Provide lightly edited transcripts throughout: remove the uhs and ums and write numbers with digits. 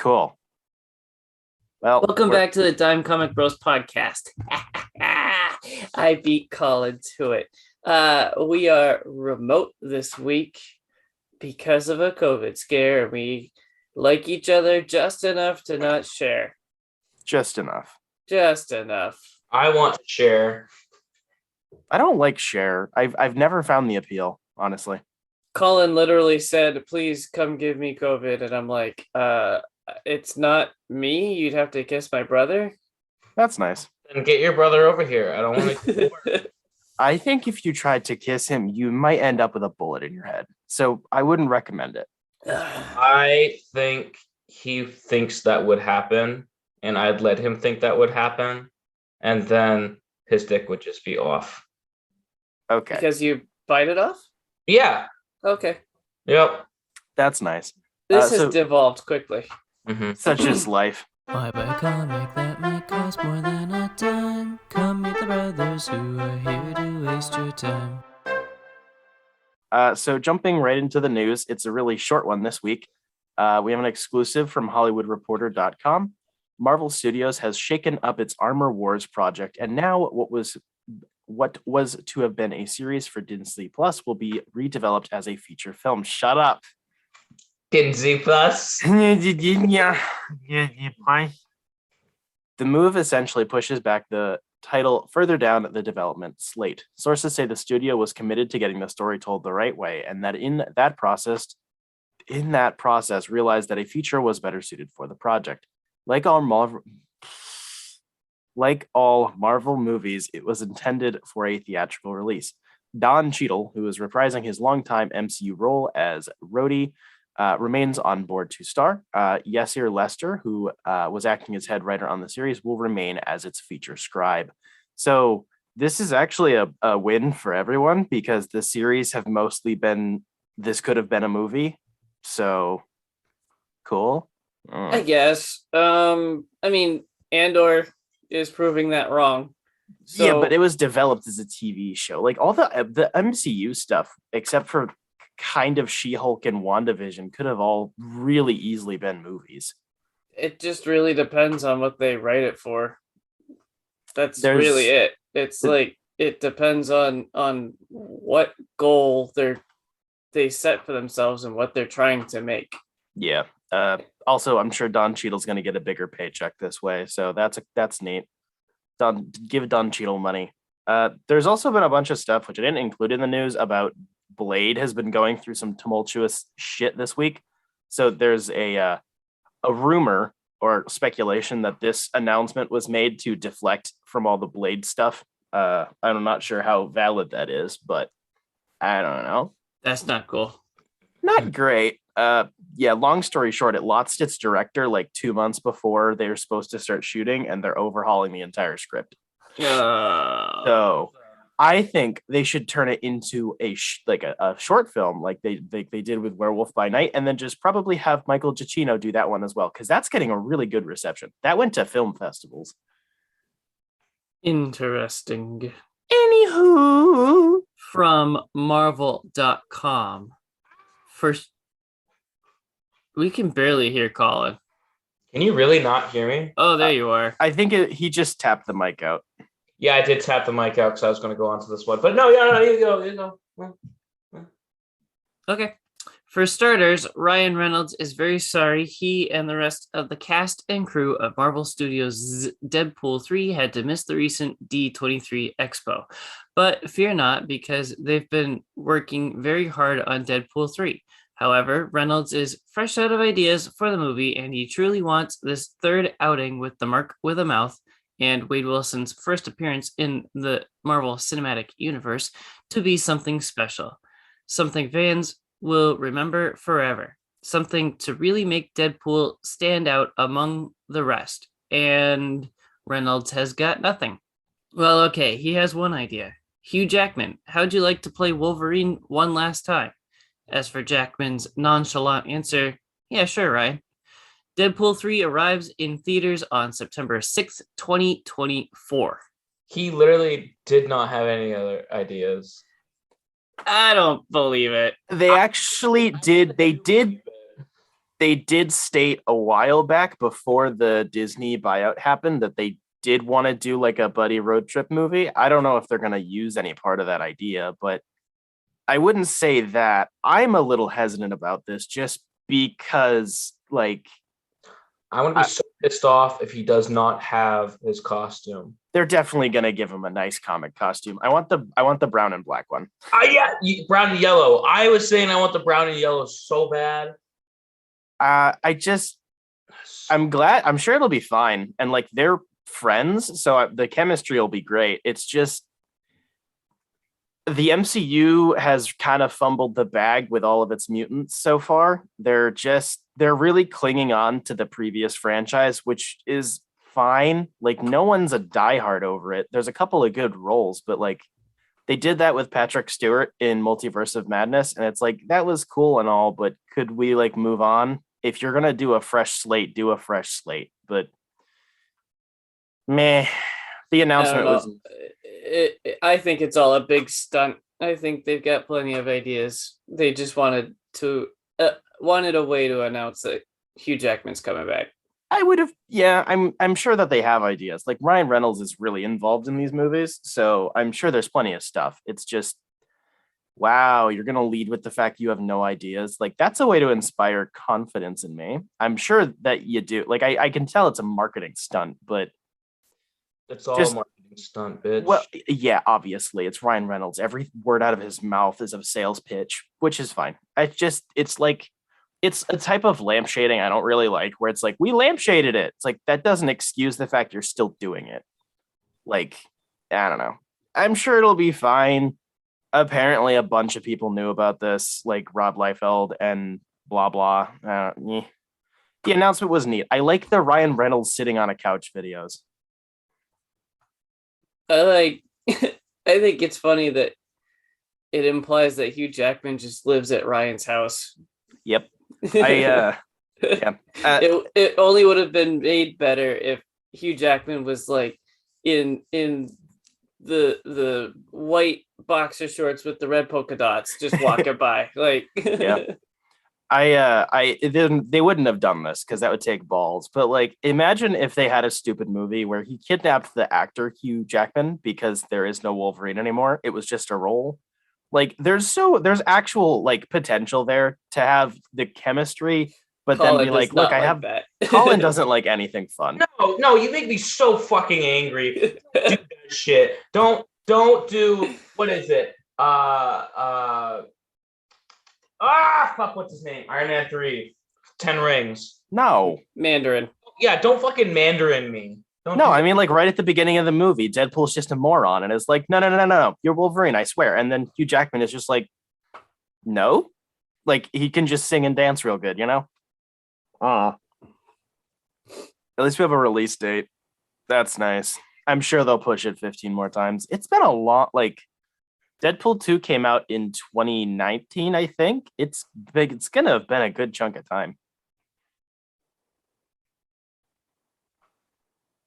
Cool. Well, Welcome back to the Dime Comic Bros podcast. I beat Collin to it. We are remote this week because of a COVID scare. We like each other just enough to not share. Just enough. Just enough. I want to share. I don't like share. I've never found the appeal, honestly. Collin literally said, "Please come give me COVID," and I'm like, it's not me. You'd have to kiss my brother. That's nice. And get your brother over here. I don't want to. I think if you tried to kiss him, you might end up with a bullet in your head. So I wouldn't recommend it. I think he thinks that would happen, and I'd let him think that would happen, and then his dick would just be off. Okay. Because you bite it off? Yeah. Okay. Yep. That's nice. This has devolved quickly. Mm-hmm. Such is life. Why buy a comic that might cost more than a dime? Come meet the brothers who are here to waste your time. So jumping right into the news, it's a really short one this week. We have an exclusive from HollywoodReporter.com. Marvel Studios has shaken up its Armor Wars project, and now what was to have been a series for Disney Plus will be redeveloped as a feature film. Shut up. Disney Plus. The move essentially pushes back the title further down the development slate. Sources say the studio was committed to getting the story told the right way, and that in that process realized that a feature was better suited for the project. Like all Marvel movies, it was intended for a theatrical release. Don Cheadle, who is reprising his longtime MCU role as Rhodey, remains on board to star. Yasir Lester, who was acting as head writer on the series, will remain as its feature scribe. So this is actually a win for everyone because the series have mostly been, this could have been a movie. So cool. I guess. I mean, Andor is proving that wrong. So... Yeah, but it was developed as a TV show. Like all the MCU stuff, except for kind of She-Hulk and WandaVision, could have all really easily been movies. It just really depends on what they write it for. That's really it. It's like it depends on what goal they set for themselves and what they're trying to make. Yeah. Also, I'm sure Don Cheadle's going to get a bigger paycheck this way, so that's neat. Give Don Cheadle money. There's also been a bunch of stuff which I didn't include in the news about Blade has been going through some tumultuous shit this week. So there's a rumor or speculation that this announcement was made to deflect from all the Blade stuff. I'm not sure how valid that is, but I don't know. That's not cool. Not great. Yeah, long story short, it lost its director like 2 months before they were supposed to start shooting, and they're overhauling the entire script. So I think they should turn it into a short film like they did with Werewolf by Night, and then just probably have Michael Giacchino do that one as well, because that's getting a really good reception. That went to film festivals. Interesting. Anywho. From Marvel.com. First, we can barely hear Collin. Can you really not hear me? Oh, there you are. I think he just tapped the mic out. Yeah, I did tap the mic out because I was going to go on to this one. But no, you go. Okay. For starters, Ryan Reynolds is very sorry he and the rest of the cast and crew of Marvel Studios' Deadpool 3 had to miss the recent D23 Expo. But fear not, because they've been working very hard on Deadpool 3. However, Reynolds is fresh out of ideas for the movie, and he truly wants this third outing with the Mark with a Mouth and Wade Wilson's first appearance in the Marvel Cinematic Universe to be something special. Something fans will remember forever. Something to really make Deadpool stand out among the rest. And Reynolds has got nothing. Well, okay, he has one idea. Hugh Jackman, how'd you like to play Wolverine one last time? As for Jackman's nonchalant answer, yeah, sure, Ryan. Deadpool 3 arrives in theaters on September 6th, 2024. He literally did not have any other ideas. I don't believe it. They actually did. They they did state a while back before the Disney buyout happened that they did want to do like a buddy road trip movie. I don't know if they're going to use any part of that idea, but I wouldn't say that. I'm a little hesitant about this just because, like, I want to be so pissed off if he does not have his costume. they're definitely going to give him a nice comic costume. I want the brown and black one. Yeah, brown and yellow. I was saying I want the brown and yellow so bad. I'm glad. I'm sure it'll be fine. And like they're friends, so the chemistry will be great. It's just the MCU has kind of fumbled the bag with all of its mutants so far. They're really clinging on to the previous franchise, which is fine. Like no one's a diehard over it. There's a couple of good roles, but like they did that with Patrick Stewart in Multiverse of Madness, and it's like that was cool and all, but could we like move on? If you're gonna do a fresh slate, do a fresh slate. But meh, the announcement was. I think it's all a big stunt. I think they've got plenty of ideas. They just wanted a way to announce that Hugh Jackman's coming back. I would have, yeah. I'm sure that they have ideas. Like Ryan Reynolds is really involved in these movies, so I'm sure there's plenty of stuff. It's just, wow, you're gonna lead with the fact you have no ideas. Like that's a way to inspire confidence in me. I'm sure that you do. Like I can tell it's a marketing stunt, but it's all a marketing stunt, bitch. Well, yeah, obviously it's Ryan Reynolds. Every word out of his mouth is a sales pitch, which is fine. It's a type of lampshading I don't really like, where it's like, we lampshaded it. It's like, that doesn't excuse the fact you're still doing it. Like, I don't know. I'm sure it'll be fine. Apparently a bunch of people knew about this, like Rob Liefeld and blah, blah. The announcement was neat. I like the Ryan Reynolds sitting on a couch videos. I think it's funny that it implies that Hugh Jackman just lives at Ryan's house. Yep. Yeah. It only would have been made better if Hugh Jackman was like in the white boxer shorts with the red polka dots, just walking by. Like, yeah. They wouldn't have done this because that would take balls. But like, imagine if they had a stupid movie where he kidnapped the actor Hugh Jackman because there is no Wolverine anymore. It was just a role. Like there's actual like potential there to have the chemistry, but Collin then be like, look, I have that. Collin doesn't like anything fun. No, you make me so fucking angry. Do that shit. Don't do, what is it? What's his name? Iron Man 3, 10 Rings. No. Mandarin. Yeah, don't fucking Mandarin me. I mean, like right at the beginning of the movie, Deadpool's just a moron and is like, no, you're Wolverine, I swear. And then Hugh Jackman is just like, no, like he can just sing and dance real good, you know? At least we have a release date. That's nice. I'm sure they'll push it 15 more times. It's been a lot. Like Deadpool 2 came out in 2019, I think. It's big. It's gonna have been a good chunk of time.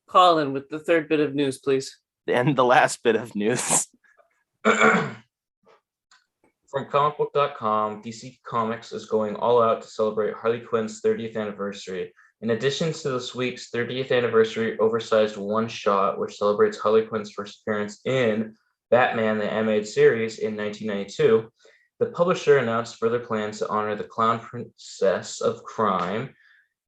Collin, with the third bit of news, please. And the last bit of news. From comicbook.com, DC Comics is going all out to celebrate Harley Quinn's 30th anniversary. In addition to this week's 30th anniversary oversized one-shot, which celebrates Harley Quinn's first appearance in Batman the Animated Series in 1992, the publisher announced further plans to honor the Clown Princess of Crime.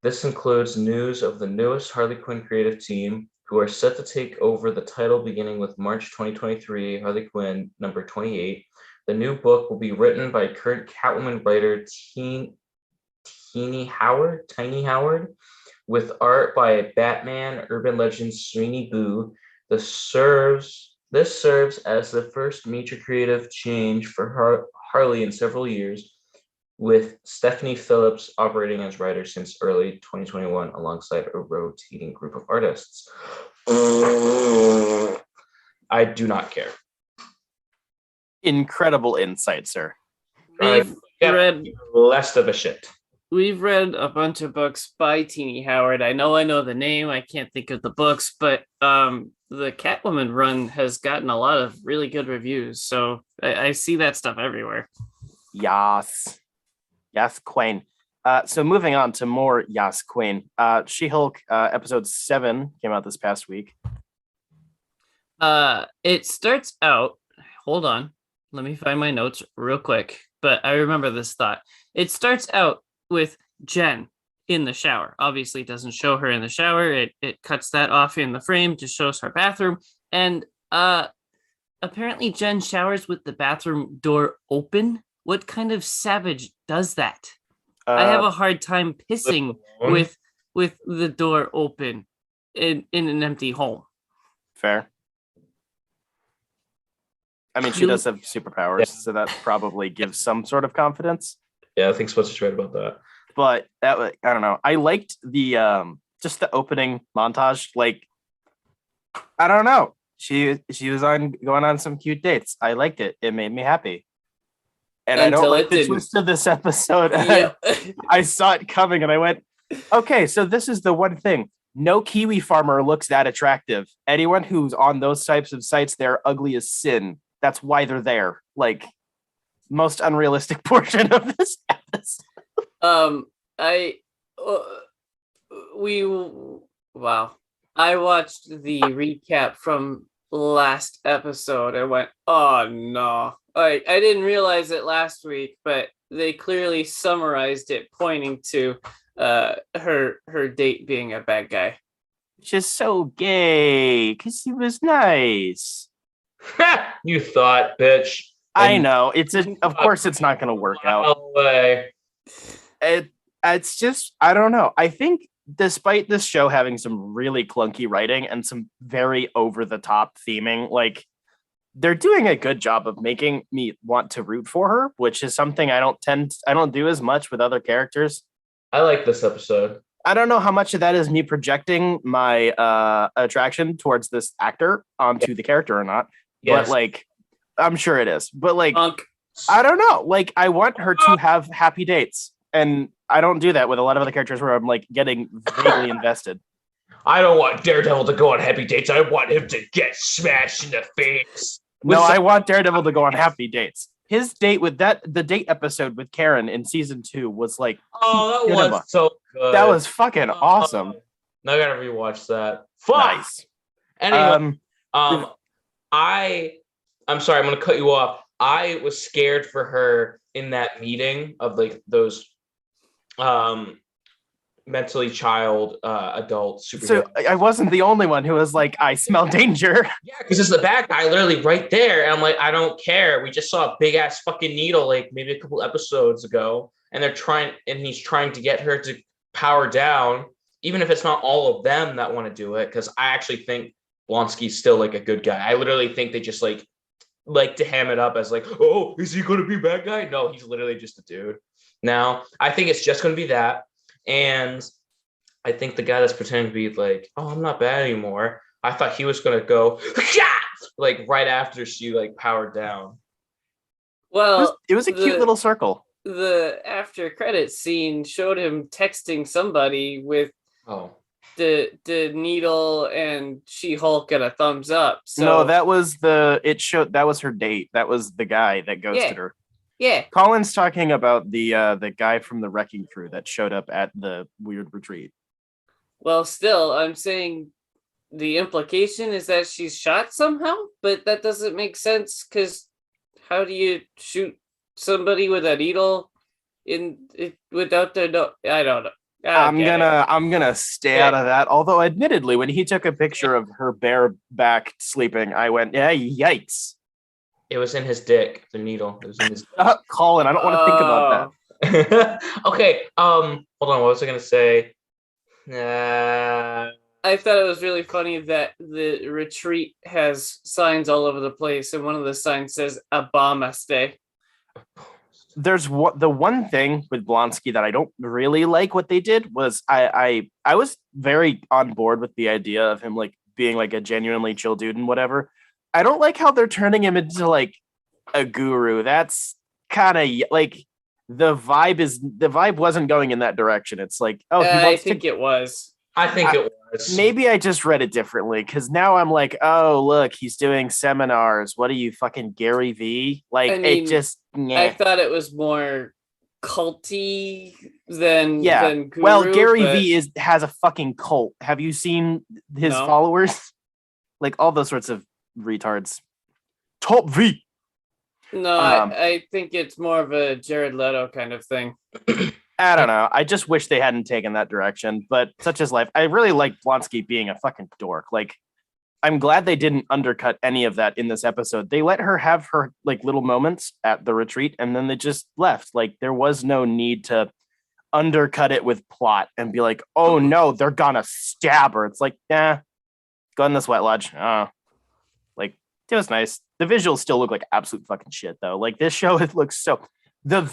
This includes news of the newest Harley Quinn creative team, who are set to take over the title beginning with March 2023, Harley Quinn number 28. The new book will be written by current Catwoman writer Tiny Howard, with art by Batman urban legend Sweeney Boo. This serves as the first major creative change for Harley in several years, with Stephanie Phillips operating as writer since early 2021 alongside a rotating group of artists. I do not care. Incredible insight, sir. We've read less of a shit. We've read a bunch of books by Tini Howard. I know the name. I can't think of the books, but the Catwoman run has gotten a lot of really good reviews. So I see that stuff everywhere. Yes, Queen. So moving on to more Yas Queen. She-Hulk episode 7 came out this past week. It starts out. Hold on, let me find my notes real quick. But I remember this thought. It starts out with Jen in the shower. Obviously, it doesn't show her in the shower. It cuts that off in the frame to show us her bathroom. And apparently, Jen showers with the bathroom door open. What kind of savage does that? I have a hard time pissing with the door open in an empty home. Fair. I mean, she does have superpowers, so that probably gives some sort of confidence. Yeah, I think Spencer's right about that. But I don't know. I liked the just the opening montage. Like, I don't know. She was going on some cute dates. I liked it. It made me happy. And I don't like the twist of this episode. Yeah. I saw it coming and I went, okay, so this is the one thing. No kiwi farmer looks that attractive. Anyone who's on those types of sites, they're ugly as sin. That's why they're there. Like, most unrealistic portion of this episode. I watched the recap from last episode. I went, oh no. I didn't realize it last week, but they clearly summarized it, pointing to her date being a bad guy. Just so gay, because he was nice. You thought, bitch. I know. Of course it's not going to work out. It's just, I don't know. I think despite this show having some really clunky writing and some very over-the-top theming, like, they're doing a good job of making me want to root for her, which is something I don't do as much with other characters. I like this episode. I don't know how much of that is me projecting my attraction towards this actor onto the character or not. Yes. But like, I'm sure it is. But like, I don't know. Like, I want her to have happy dates, and I don't do that with a lot of other characters where I'm like getting vaguely invested. I don't want Daredevil to go on happy dates. I want him to get smashed in the face. No, I want Daredevil to go on happy dates. His date with the date episode with Karen in season 2 was like, oh, that was so good. That was fucking awesome. Now I gotta rewatch that. Fuck. Nice. Anyway, I'm sorry, I'm gonna cut you off. I was scared for her in that meeting of like those mentally child adult superheroes. So I wasn't the only one who was like, I smell danger. Yeah, because it's the bad guy literally right there. And I'm like, I don't care. We just saw a big ass fucking needle like maybe a couple episodes ago. And he's trying to get her to power down, even if it's not all of them that want to do it. Because I actually think Blonsky's still like a good guy. I literally think they just like to ham it up as like, oh, is he going to be a bad guy? No, he's literally just a dude. Now, I think it's just going to be that. And I think the guy that's pretending to be like, oh, I'm not bad anymore. I thought he was going to go like right after she like powered down. Well, it was a cute little circle. The after credits scene showed him texting somebody with the needle and She-Hulk and a thumbs up. So no, that was that was her date. That was the guy that ghosted her. Yeah. Collin's talking about the guy from the wrecking crew that showed up at the weird retreat. Well, still, I'm saying the implication is that she's shot somehow, but that doesn't make sense because how do you shoot somebody with a needle without their I don't know. I'm gonna stay out of that. Although, admittedly, when he took a picture of her bare back sleeping, I went, yeah, yikes. It was in his dick, the needle. It was in his Collin, I don't want to think about that. Okay, hold on, what was I gonna say? I thought it was really funny that the retreat has signs all over the place, and one of the signs says "Obama-stay." There's the one thing with Blonsky that I don't really like what they did was I was very on board with the idea of him like being like a genuinely chill dude and whatever. I don't like how they're turning him into like a guru. That's kind of like the vibe wasn't going in that direction. It's like, oh, I think it was. Maybe I just read it differently because now I'm like, oh, look, he's doing seminars. What are you, fucking Gary V? Like, I mean, it just. I thought it was more culty than Guru, well, Gary but V has a fucking cult. Have you seen his No. followers? Like all those sorts of retards. Top V. no, I think it's more of a Jared Leto kind of thing. I don't know. I just wish they hadn't taken that direction, but such is life. I really like Blonsky being a fucking dork. Like, I'm glad they didn't undercut any of that in this episode. They let her have her like little moments at the retreat, and then they just left. Like, there was no need to undercut it with plot and be like, oh no, they're gonna stab her. It's like, nah, go in the sweat lodge. Like, it was nice. The visuals still look like absolute fucking shit though. Like, this show, it looks so the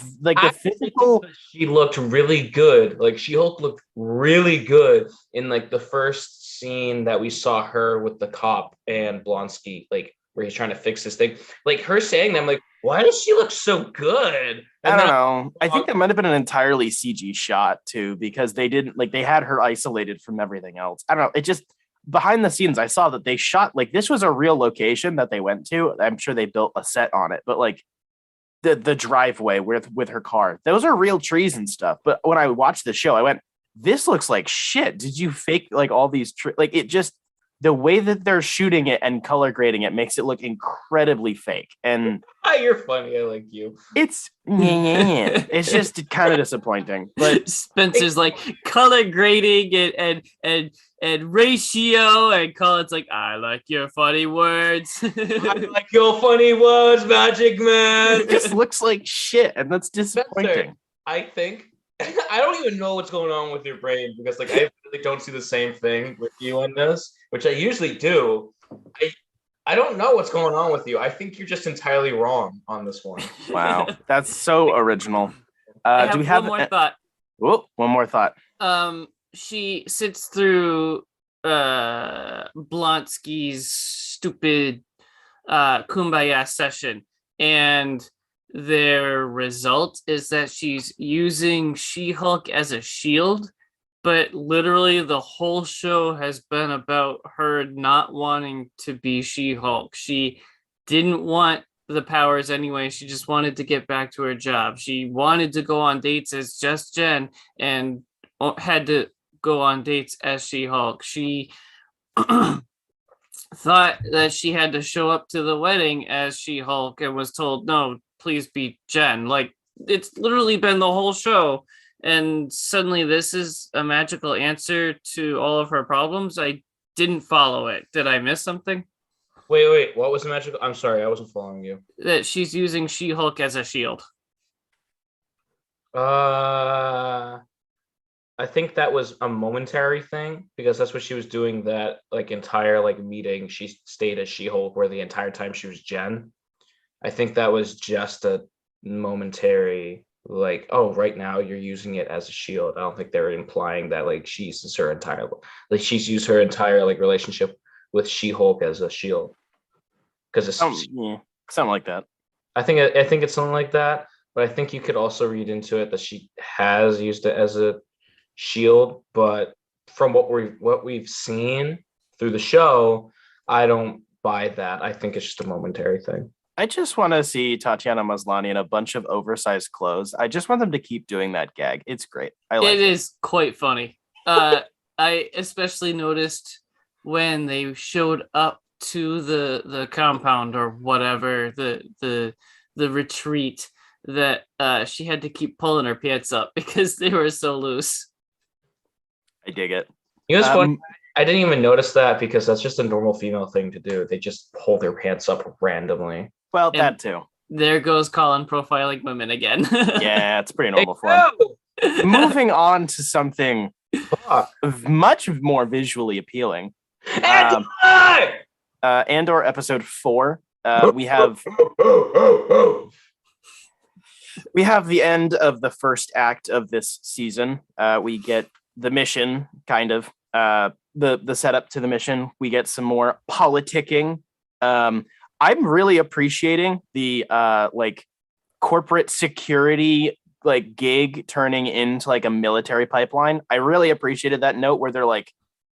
physical. She looked really good. Like, She-Hulk looked really good in like the first scene that we saw her with the cop and Blonsky, like where he's trying to fix this thing. Like, her saying that, I'm like, why does she look so good? I don't know. I think that might have been an entirely CG shot too, because they didn't like, they had her isolated from everything else. I don't know. It just, behind the scenes, I saw that they shot, like, this was a real location that they went to. I'm sure they built a set on it, but like the driveway with her car, those are real trees and stuff. But when I watched the show, I went, this looks like shit. Did you fake like all these like, it just, the way that they're shooting it and color grading it makes it look incredibly fake. And You're funny. I like you. it's it's just kind of disappointing. But Spencer's like color grading and ratio, and Colin's like, I like your funny words. I like your funny words, Magic Man. it just looks like shit, and that's disappointing. Spencer, I think I don't even know what's going on with your brain, because like I really don't see the same thing with you on this, which I usually do. I don't know what's going on with you. I think you're just entirely wrong on this one. Wow, that's so original. I Do we have one more thought? Oh, one more thought. She sits through Blonsky's stupid kumbaya session, and their result is that she's using She-Hulk as a shield, but literally the whole show has been about her not wanting to be She-Hulk. She didn't want the powers anyway. She just wanted to get back to her job. She wanted to go on dates as Just Jen and had to go on dates as She-Hulk. She thought that she had to show up to the wedding as She-Hulk and was told, no, please be Jen. Like, it's literally been the whole show, and suddenly this is a magical answer to all of her problems. I didn't follow it. Did I miss something? Wait, what was the magical? I'm sorry, I wasn't following you. That she's using She-Hulk as a shield. I think that was a momentary thing, because that's what she was doing that like entire like meeting. She stayed as She-Hulk where the entire time she was Jen. I think that was just a momentary, like, oh, right now you're using it as a shield. I don't think they're implying that like she's used her entire like relationship with She-Hulk as a shield. Because it's something like that. I think it's something like that, but I think you could also read into it that she has used it as a shield. But from what we've seen through the show, I don't buy that. I think it's just a momentary thing. I just want to see Tatiana Maslany in a bunch of oversized clothes. I just want them to keep doing that gag. It's great. It is quite funny. I especially noticed when they showed up to the compound or whatever, the retreat, that she had to keep pulling her pants up because they were so loose. I dig it. You know, funny. I didn't even notice that, because that's just a normal female thing to do. They just pull their pants up randomly. Well, that too. There goes Collin profiling women again. Yeah, it's pretty normal for him. Moving on to something much more visually appealing. Andor episode 4. We have the end of the first act of this season. We get the mission, kind of the setup to the mission. We get some more politicking. I'm really appreciating the like corporate security like gig turning into like a military pipeline. I really appreciated that note where they're like,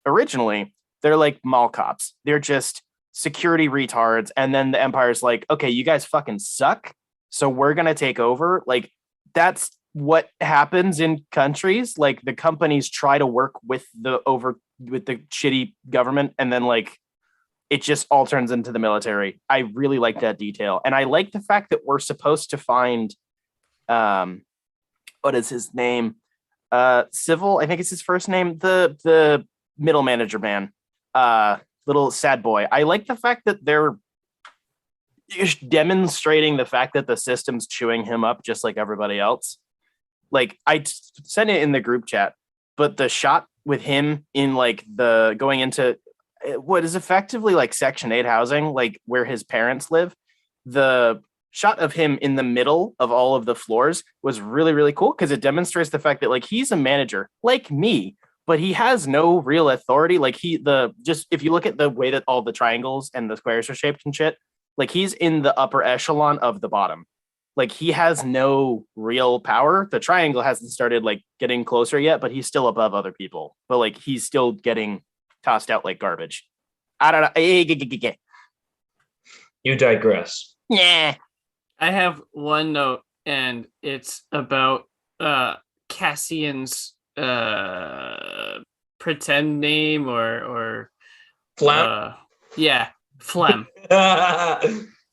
originally they're like mall cops. They're just security retards. And then the Empire's like, okay, you guys fucking suck, so we're going to take over. Like, that's what happens in countries. Like the companies try to work with the shitty government, and then like it just all turns into the military. I really like that detail, and I like the fact that we're supposed to find, what is his name? Civil, I think it's his first name. The middle manager man, little sad boy. I like the fact that they're demonstrating the fact that the system's chewing him up just like everybody else. Like I sent it in the group chat, but the shot with him in like the going into what is effectively like Section 8 housing, like where his parents live, the shot of him in the middle of all of the floors was really, really cool because it demonstrates the fact that like he's a manager like me, but he has no real authority. Like if you look at the way that all the triangles and the squares are shaped and shit, like he's in the upper echelon of the bottom. Like he has no real power. The triangle hasn't started like getting closer yet, but he's still above other people. But like he's still getting tossed out like garbage. I don't know. You digress. Yeah. I have one note, and it's about Cassian's pretend name or Phlegm. Yeah, Phlegm.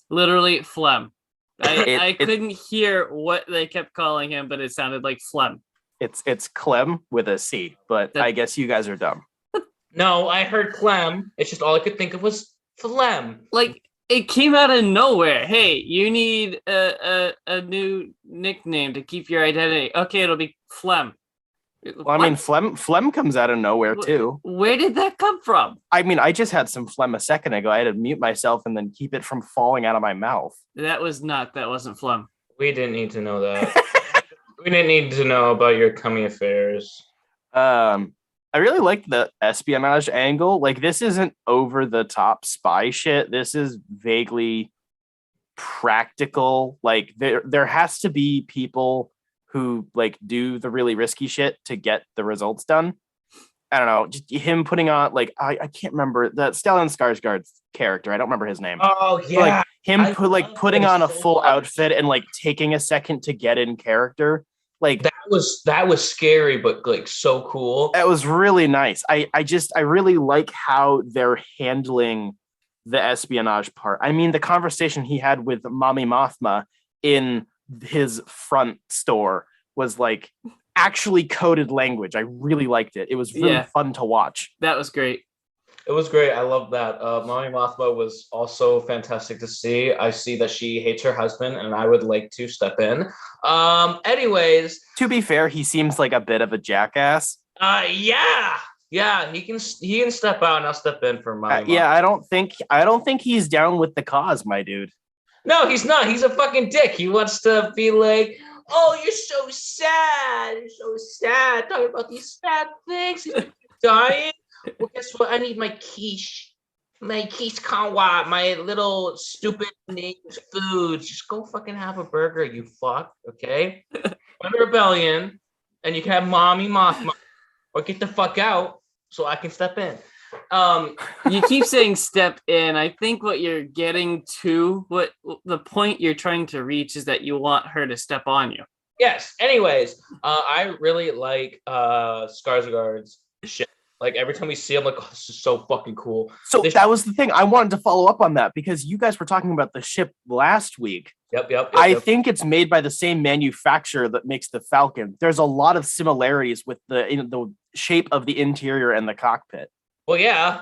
Literally Phlegm. I couldn't hear what they kept calling him, but it sounded like Phlegm. It's Clem with a C, but I guess you guys are dumb. No, I heard Clem. It's just all I could think of was phlegm. Like it came out of nowhere. Hey, you need a new nickname to keep your identity. Okay, it'll be Phlegm. Well, I mean, phlegm comes out of nowhere too. Where did that come from? I mean, I just had some phlegm a second ago. I had to mute myself and then keep it from falling out of my mouth. That wasn't phlegm. We didn't need to know that. We didn't need to know about your coming affairs. I really like the espionage angle. Like, this isn't over the top spy shit. This is vaguely practical. Like, there has to be people who like do the really risky shit to get the results done. I don't know, just him putting on like I can't remember the Stellan Skarsgård's character. I don't remember his name. Oh yeah, like him putting on a full outfit and like taking a second to get in character. Like that was scary, but like so cool. That was really nice. I really like how they're handling the espionage part. I mean, the conversation he had with Mommy Mothma in his front store was like actually coded language. I really liked it. It was really fun to watch. That was great. It was great. I love that. Mommy Mothma was also fantastic to see. I see that she hates her husband, and I would like to step in. Anyways, to be fair, he seems like a bit of a jackass. Yeah. He can step out, and I'll step in for Mommy. Yeah, I don't think he's down with the cause, my dude. No, he's not. He's a fucking dick. He wants to be like, oh, you're so sad. You're so sad. Talking about these sad things. You're dying. Well, guess what? I need my quiche. My quiche kanwa. My little stupid named foods. Just go fucking have a burger, you fuck. Okay? Run a rebellion, and you can have Mommy Mothma, or get the fuck out so I can step in. You keep saying step in. I think what you're getting to, what the point you're trying to reach is that you want her to step on you. Yes. Anyways, I really like Skarsgård's shit. Like every time we see him, like, oh, this is so fucking cool. So that was the thing. I wanted to follow up on that because you guys were talking about the ship last week. Yep. I think it's made by the same manufacturer that makes the Falcon. There's a lot of similarities with the shape of the interior and the cockpit. Well, yeah.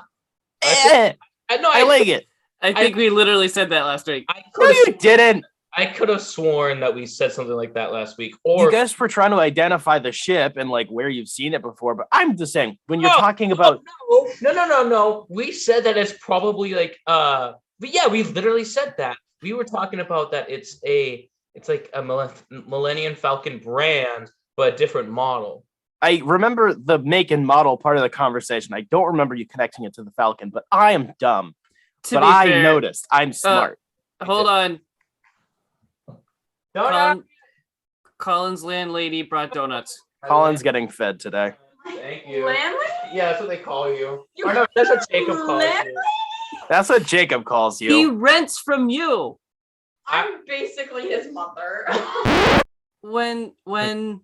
I like it. I think we literally said that last week. No, you didn't. I could have sworn that we said something like that last week. Or you guys were trying to identify the ship and like where you've seen it before, but I'm just saying when you're talking about No. We said that it's probably like but yeah, we literally said that. We were talking about that it's like a Millennium Falcon brand, but a different model. I remember the make and model part of the conversation. I don't remember you connecting it to the Falcon, but I am dumb. But I noticed. I'm smart. Hold on. Donut. Colin's landlady brought donuts. Colin's getting fed today. Thank you. Landlady? Yeah, that's what they call you. Or no, that's what Jacob calls you. That's what Jacob calls you. He rents from you. I'm basically his mother. when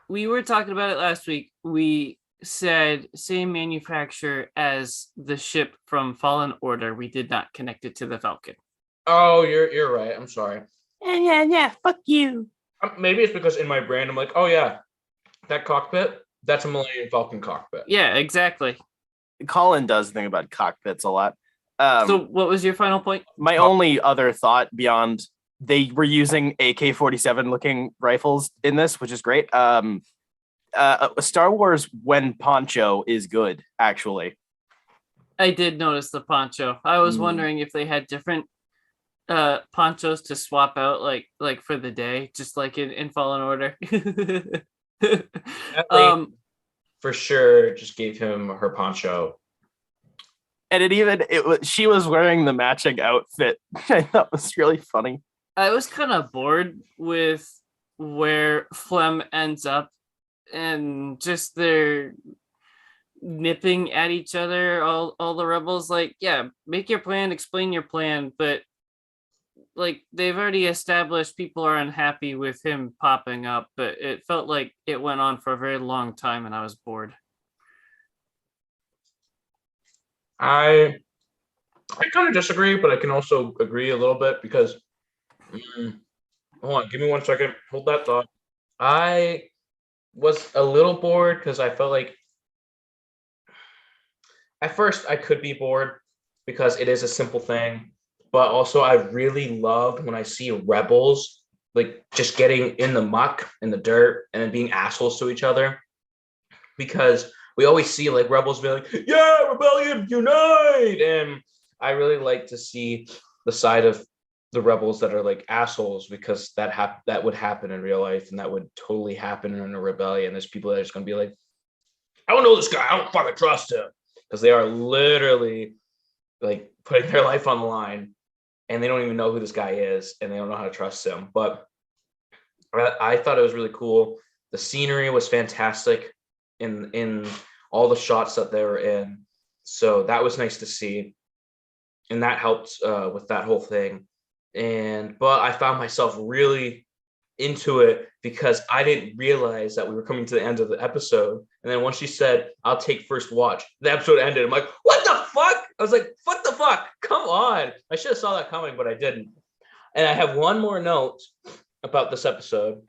we were talking about it last week, we said same manufacturer as the ship from Fallen Order. We did not connect it to the Falcon. Oh, you're right. I'm sorry. Yeah. Fuck you. Maybe it's because in my brain I'm like, oh yeah, that cockpit, that's a Millennium Falcon cockpit. Yeah, exactly. Collin does think about cockpits a lot. So what was your final point? My only other thought beyond they were using AK-47 looking rifles in this, which is great. Star Wars when poncho is good, actually. I did notice the poncho. I was wondering if they had different ponchos to swap out like for the day, just like in Fallen Order. For sure just gave him her poncho. And she was wearing the matching outfit, which I thought was really funny. I was kind of bored with where Flem ends up and just they're nipping at each other, all the rebels. Like, yeah, make your plan, explain your plan, but like they've already established people are unhappy with him popping up, but it felt like it went on for a very long time and I was bored. I kind of disagree, but I can also agree a little bit because hold on, give me 1 second. Hold that thought. I was a little bored because I felt like at first I could be bored because it is a simple thing, but also I really loved when I see rebels like just getting in the muck, in the dirt, and then being assholes to each other. Because we always see like rebels be like, yeah, rebellion, unite. And I really like to see the side of the rebels that are like assholes, because that would happen in real life, and that would totally happen in a rebellion. There's people that are just gonna be like, I don't know this guy, I don't fucking trust him, because they are literally like putting their life on the line, and they don't even know who this guy is, and they don't know how to trust him. But I thought it was really cool. The scenery was fantastic in all the shots that they were in, so that was nice to see, and that helped with that whole thing. But I found myself really into it because I didn't realize that we were coming to the end of the episode. And then once she said, I'll take first watch, the episode ended. I'm like, what the fuck? I was like, what the fuck? Come on. I should have saw that coming, but I didn't. And I have one more note about this episode.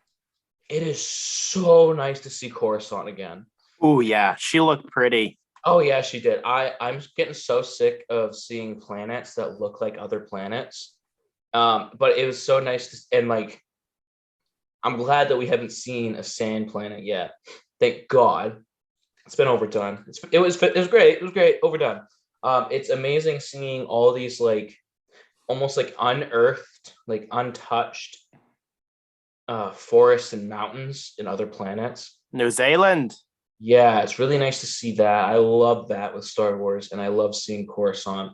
It is so nice to see Coruscant again. Oh yeah, she looked pretty. Oh yeah, she did. I'm getting so sick of seeing planets that look like other planets. But it was so nice and like, I'm glad that we haven't seen a sand planet yet. Thank God. It's been overdone. It was great. It was great. Overdone. It's amazing seeing all these like almost like unearthed, like untouched forests and mountains in other planets. New Zealand. Yeah, it's really nice to see that. I love that with Star Wars, and I love seeing Coruscant,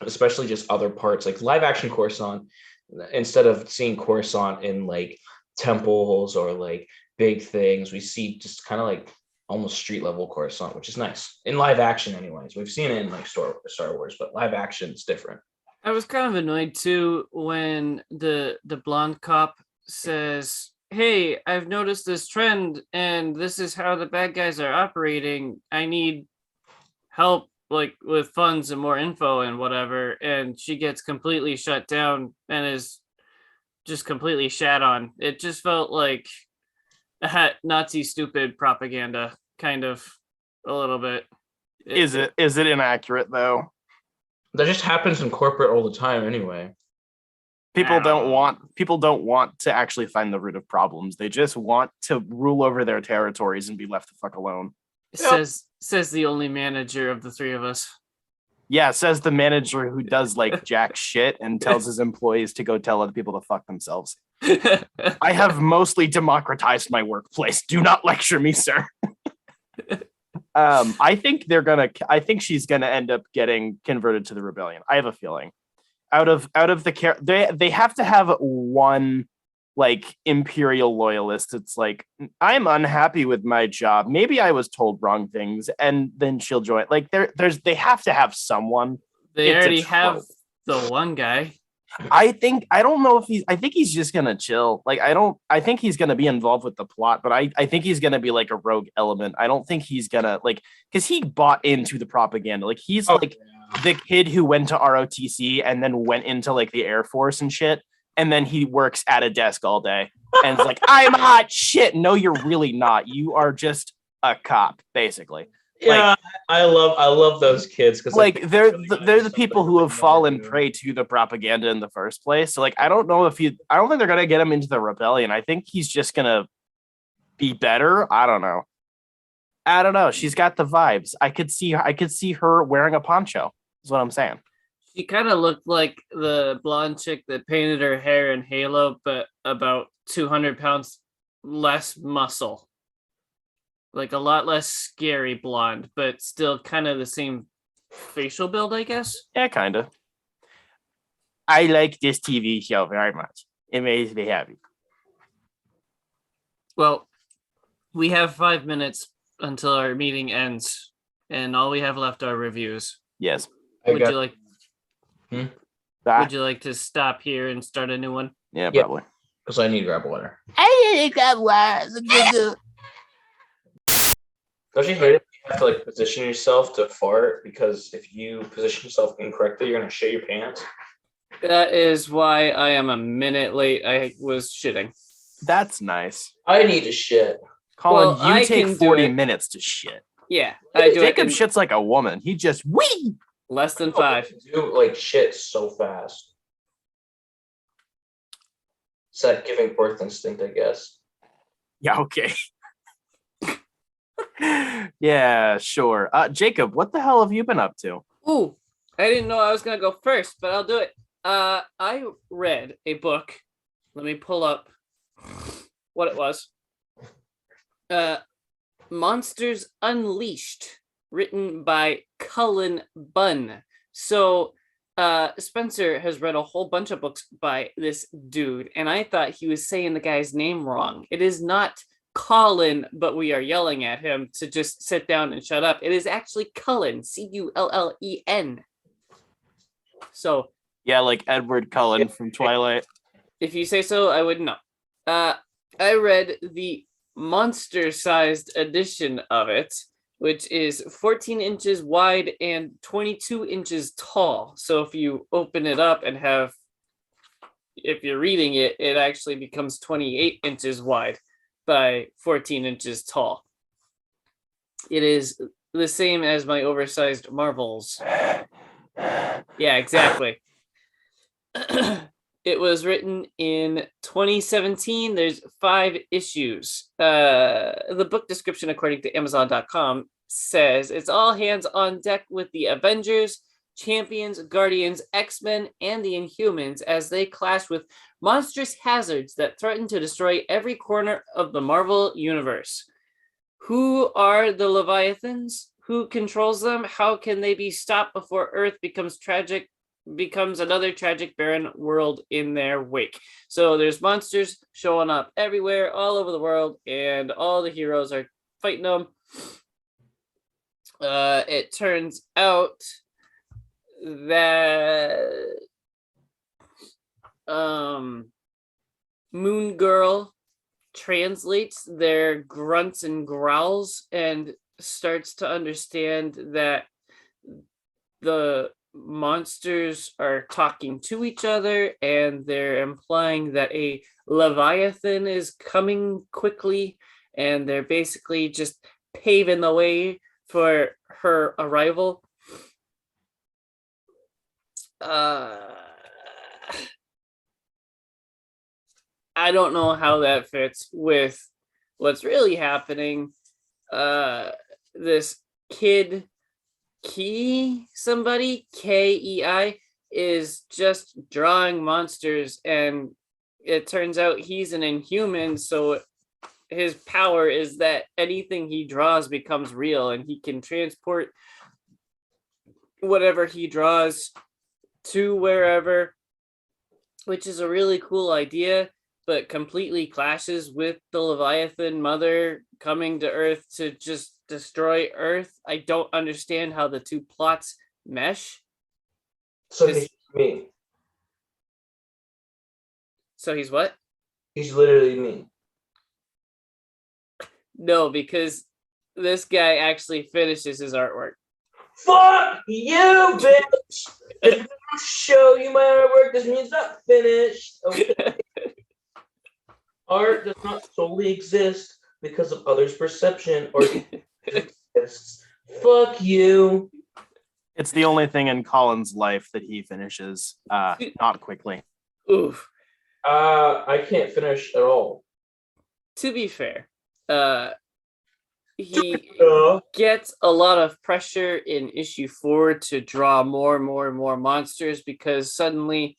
especially just other parts like live action Coruscant, instead of seeing Coruscant in like temples or like big things. We see just kind of like almost street level Coruscant, which is nice in live action. Anyways, we've seen it in like Star Wars, but live action is different. I was kind of annoyed too when the blonde cop says, hey, I've noticed this trend and this is how the bad guys are operating. I need help like with funds and more info and whatever. And she gets completely shut down and is just completely shat on. It just felt like Nazi stupid propaganda, kind of a little bit. Is it inaccurate though? That just happens in corporate all the time anyway. People don't want to actually find the root of problems. They just want to rule over their territories and be left the fuck alone. Says the only manager of the three of us. Yeah, says the manager who does like jack shit and tells his employees to go tell other people to fuck themselves. I have mostly democratized my workplace. Do not lecture me, sir. I think she's gonna end up getting converted to the rebellion. I have a feeling. Out of the they have to have one like imperial loyalist. It's like, I'm unhappy with my job. Maybe I was told wrong things, and then she'll join. Like they have to have someone. They already have the one guy. I don't know if I think he's just gonna chill. Like I think he's gonna be involved with the plot, but I think he's gonna be like a rogue element. I don't think he's gonna like because he bought into the propaganda. Like he's the kid who went to ROTC and then went into like the Air Force and shit, and then he works at a desk all day and it's like, I'm hot shit. No, you're really not. You are just a cop, basically. Yeah, I love those kids because like they're the people who have fallen prey to the propaganda in the first place. So like I don't think they're gonna get him into the rebellion. I think he's just gonna be better. I don't know. She's got the vibes. I could see her wearing a poncho. Is what I'm saying. She kind of looked like the blonde chick that painted her hair in Halo, but about 200 pounds less muscle. Like a lot less scary blonde, but still kind of the same facial build, I guess. Yeah, kind of. I like this TV show very much. It makes me happy. Well, we have 5 minutes until our meeting ends, and all we have left are reviews. Yes. Would you like to stop here and start a new one? Yeah, probably. Because I need to grab water. I need to grab water. Don't you hate it? You have to like position yourself to fart because if you position yourself incorrectly, you're gonna shit your pants. That is why I am a minute late. I was shitting. That's nice. I need to shit. Collin, you take 40 minutes to shit. Yeah, I do. Jacob shits like a woman. He just wee. Less than 5. Do like shit so fast. It's that giving birth instinct, I guess. Yeah. Okay. Yeah, sure. Jacob, what the hell have you been up to? Ooh, I didn't know I was gonna go first, but I'll do it. I read a book. Let me pull up what it was. Monsters Unleashed, written by Collin Bunn. So Spencer has read a whole bunch of books by this dude, and I thought he was saying the guy's name wrong. It is not Collin, but we are yelling at him to just sit down and shut up. It is actually Cullen, Cullen. So yeah, like Edward Cullen from Twilight. If you say so, I wouldn't know. I read the monster-sized edition of it, which is 14 inches wide and 22 inches tall. So if you open it up and if you're reading it, it actually becomes 28 inches wide by 14 inches tall. It is the same as my oversized Marvels. Yeah, exactly. It was written in 2017. There's 5 issues. The book description, according to Amazon.com, says it's all hands on deck with the Avengers, Champions, Guardians, X-Men, and the Inhumans as they clash with monstrous hazards that threaten to destroy every corner of the Marvel universe. Who are the Leviathans? Who controls them? How can they be stopped before Earth becomes another tragic, barren world in their wake? So there's monsters showing up everywhere, all over the world, and all the heroes are fighting them. It turns out that Moon Girl translates their grunts and growls and starts to understand that the monsters are talking to each other, and they're implying that a Leviathan is coming quickly, and they're basically just paving the way for her arrival. I don't know how that fits with what's really happening. This kid Kei, is just drawing monsters, and it turns out he's an Inhuman, so his power is that anything he draws becomes real, and he can transport whatever he draws to wherever, which is a really cool idea, but completely clashes with the Leviathan mother coming to Earth to just destroy Earth. I don't understand how the two plots mesh. So me, So he's what? He's literally me. No, because this guy actually finishes his artwork. Fuck you, bitch! If I don't show you my artwork, this means it's not finished. Okay. Art does not solely exist because of others' perception or exists. Fuck you. It's the only thing in Collin's life that he finishes not quickly. Oof. I can't finish at all. To be fair, he Uh, gets a lot of pressure in issue 4 to draw more and more and more monsters because suddenly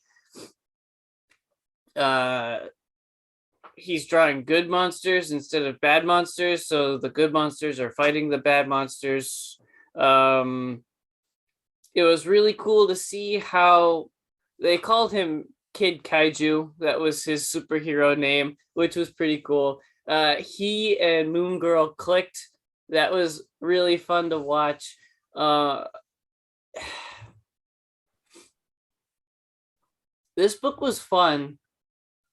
he's drawing good monsters instead of bad monsters, so the good monsters are fighting the bad monsters. It was really cool to see how they called him Kid Kaiju. That was his superhero name, which was pretty cool. He and Moon Girl clicked. That was really fun to watch. This book was fun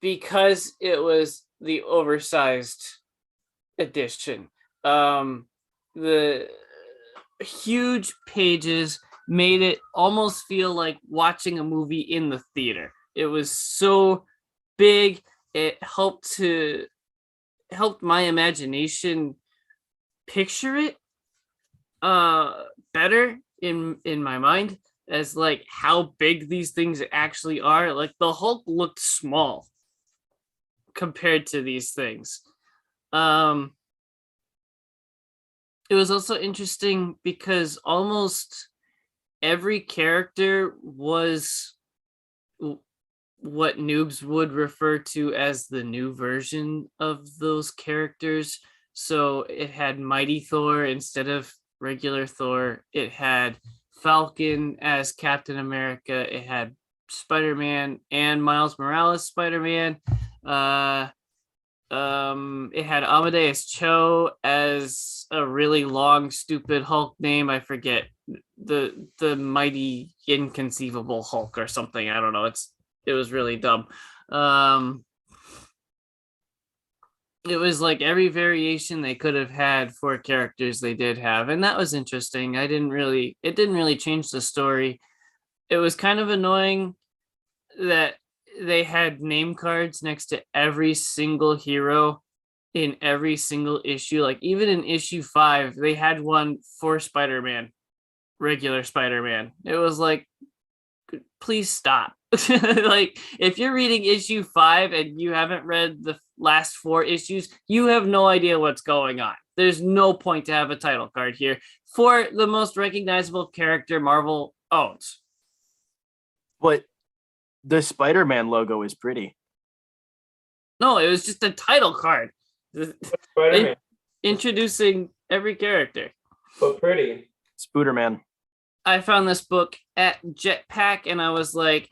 because it was the oversized edition. The huge pages made it almost feel like watching a movie in the theater. It was so big. It helped my imagination picture it better in my mind as like how big these things actually are. Like the Hulk looked small compared to these things. It was also interesting because almost every character was what noobs would refer to as the new version of those characters. So it had Mighty Thor instead of regular Thor. It had Falcon as Captain America. It had Spider-Man and Miles Morales Spider-Man. It had Amadeus Cho as a really long, stupid Hulk name. I forget the mighty inconceivable Hulk or something. I don't know. It was really dumb. It was like every variation they could have had for characters they did have, and that was interesting. It didn't really change the story. It was kind of annoying that they had name cards next to every single hero in every single issue. Like even in issue 5, they had one for Spider-Man, regular Spider-Man. It was like, please stop. Like if you're reading issue 5 and you haven't read the last 4 issues, you have no idea what's going on. There's no point to have a title card here for the most recognizable character Marvel owns. But the Spider-Man logo is pretty. No, it was just a title card. Spider-Man, Introducing every character. but pretty. Spooderman. I found this book at Jetpack and I was like,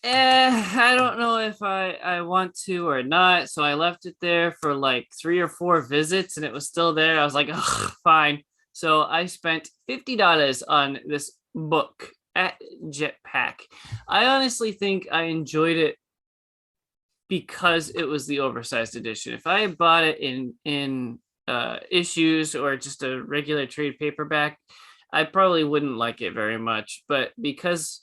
I don't know if I want to or not. So I left it there for like 3 or 4 visits and it was still there. I was like, ugh, fine. So I spent $50 on this book at Jetpack. I honestly think I enjoyed it because it was the oversized edition. If I had bought it in issues or just a regular trade paperback, I probably wouldn't like it very much. But because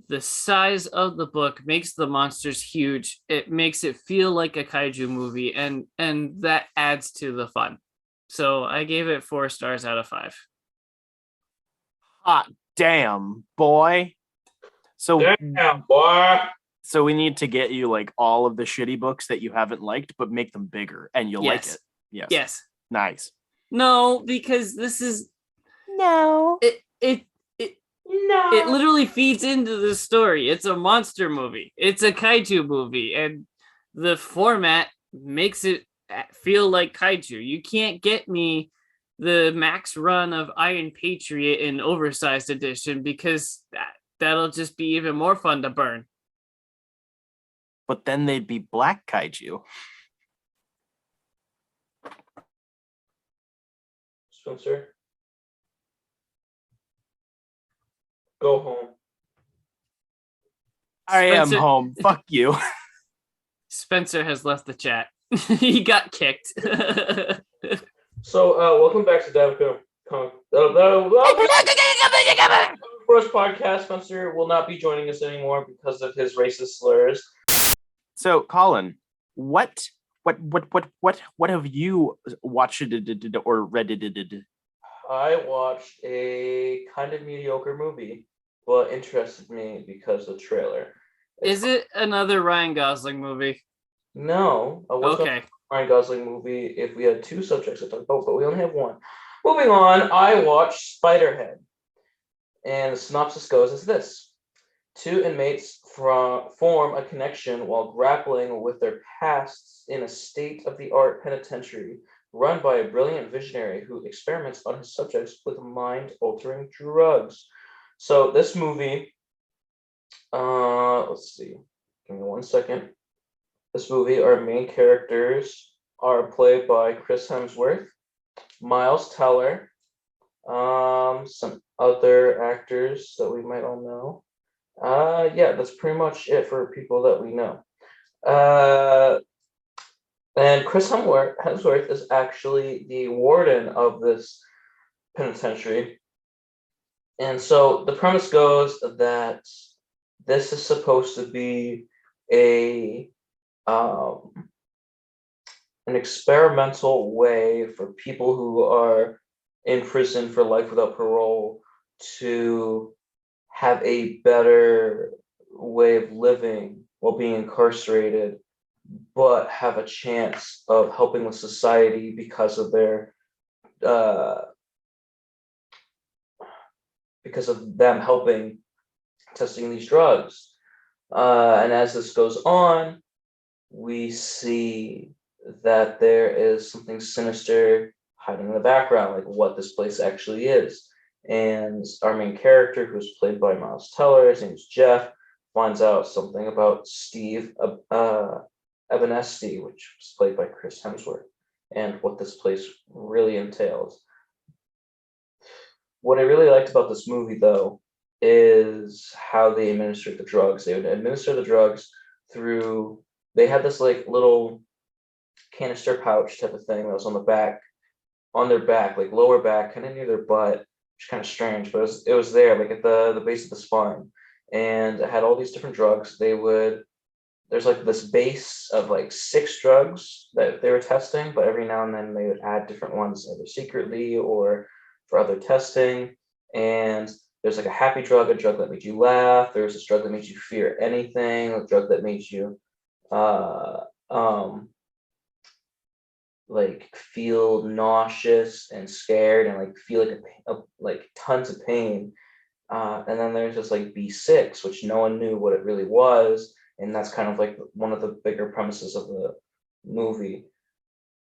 the size of the book makes the monsters huge, it makes it feel like a kaiju movie, and that adds to the fun. So I gave it 4 stars out of 5. Hot damn, boy. So Damn, boy. So we need to get you like all of the shitty books that you haven't liked, but make them bigger and you'll like it. Yes. Yes. Nice. No, because this is No. it literally feeds into the story. It's a monster movie. It's a kaiju movie, and the format makes it feel like kaiju. You can't get me the max run of Iron Patriot in oversized edition because that'll just be even more fun to burn. But then they'd be black kaiju. Spencer, go home. I am Spencer- home. Fuck you. Spencer has left the chat. He got kicked. So, welcome back to DCB Bros podcast. Spencer will not be joining us anymore because of his racist slurs. So, Collin, what have you watched or read? I watched a kind of mediocre movie, but interested me because of the trailer. Is it another Ryan Gosling movie? No, I was Okay. a Ryan Gosling movie if we had two subjects to talk about, but we only have one. Moving on, I watched Spiderhead, and the synopsis goes as this. Two inmates form a connection while grappling with their pasts in a state-of-the-art penitentiary run by a brilliant visionary who experiments on his subjects with mind-altering drugs. So this movie, let's see, give me 1 second. This movie, our main characters are played by Chris Hemsworth, Miles Teller, some other actors that we might all know. Yeah, that's pretty much it for people that we know. And Chris Hemsworth is actually the warden of this penitentiary. And so the premise goes that this is supposed to be an experimental way for people who are in prison for life without parole to have a better way of living while being incarcerated, but have a chance of helping with society because of their because of them helping testing these drugs. And as this goes on, we see that there is something sinister hiding in the background, like what this place actually is. And our main character, who's played by Miles Teller, his name's Jeff, finds out something about Steve Ebenesti, which was played by Chris Hemsworth, and what this place really entails. What I really liked about this movie, though, is how they administered the drugs. They would administer the drugs through, they had this like little canister pouch type of thing that was on their back, like lower back, kind of near their butt, which is kind of strange, but it was there, like at the base of the spine. And it had all these different drugs. There's like this base of like 6 drugs that they were testing, but every now and then they would add different ones, either secretly or for other testing. And there's like a happy drug, a drug that made you laugh. There's this drug that made you fear anything, a drug that made you like feel nauseous and scared and like feel like tons of pain. And then there's just like B6, which no one knew what it really was. And that's kind of like one of the bigger premises of the movie.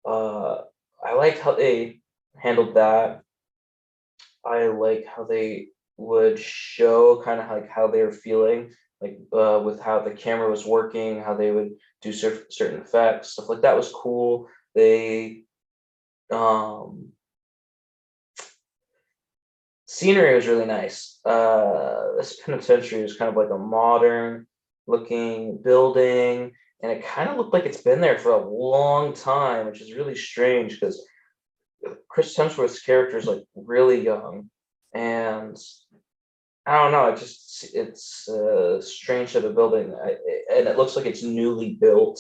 I liked how they handled that. I like how they would show kind of like how they were feeling, like with how the camera was working, how they would do certain effects, stuff like that was cool. They scenery was really nice. This penitentiary was kind of like a modern looking building, and it kind of looked like it's been there for a long time, which is really strange because Chris Hemsworth's character is like really young, and I don't know, it's a strange type of building, and it looks like it's newly built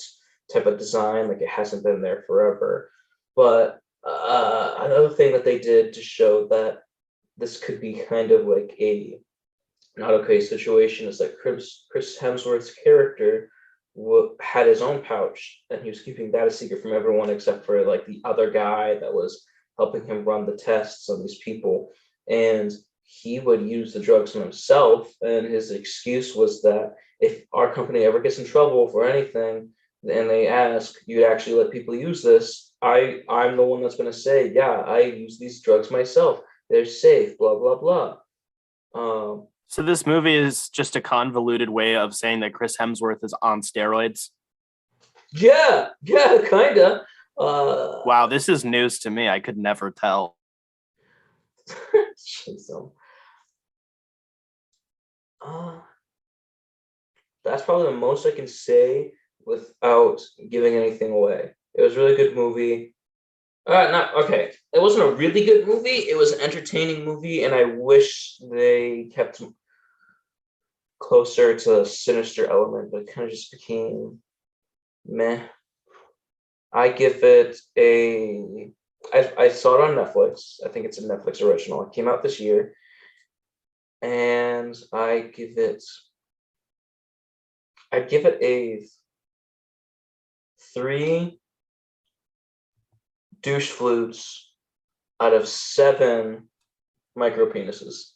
type of design, like it hasn't been there forever. But another thing that they did to show that this could be kind of like a not okay situation is that Chris Hemsworth's character had his own pouch, and he was keeping that a secret from everyone except for like the other guy that was helping him run the tests on these people. And he would use the drugs on himself, and his excuse was that if our company ever gets in trouble for anything and they ask, you'd actually let people use this, I'm the one that's going to say, yeah, I use these drugs myself, they're safe, blah blah blah. So this movie is just a convoluted way of saying that Chris Hemsworth is on steroids. Yeah, kinda. Wow, this is news to me. I could never tell. That's probably the most I can say without giving anything away. It was a really good movie. It wasn't a really good movie. It was an entertaining movie, and I wish they kept closer to the sinister element, but it kind of just became meh. I give it I saw it on Netflix. I think it's a Netflix original. It came out this year. And I'd give it a 3 douche flutes out of 7 micro penises.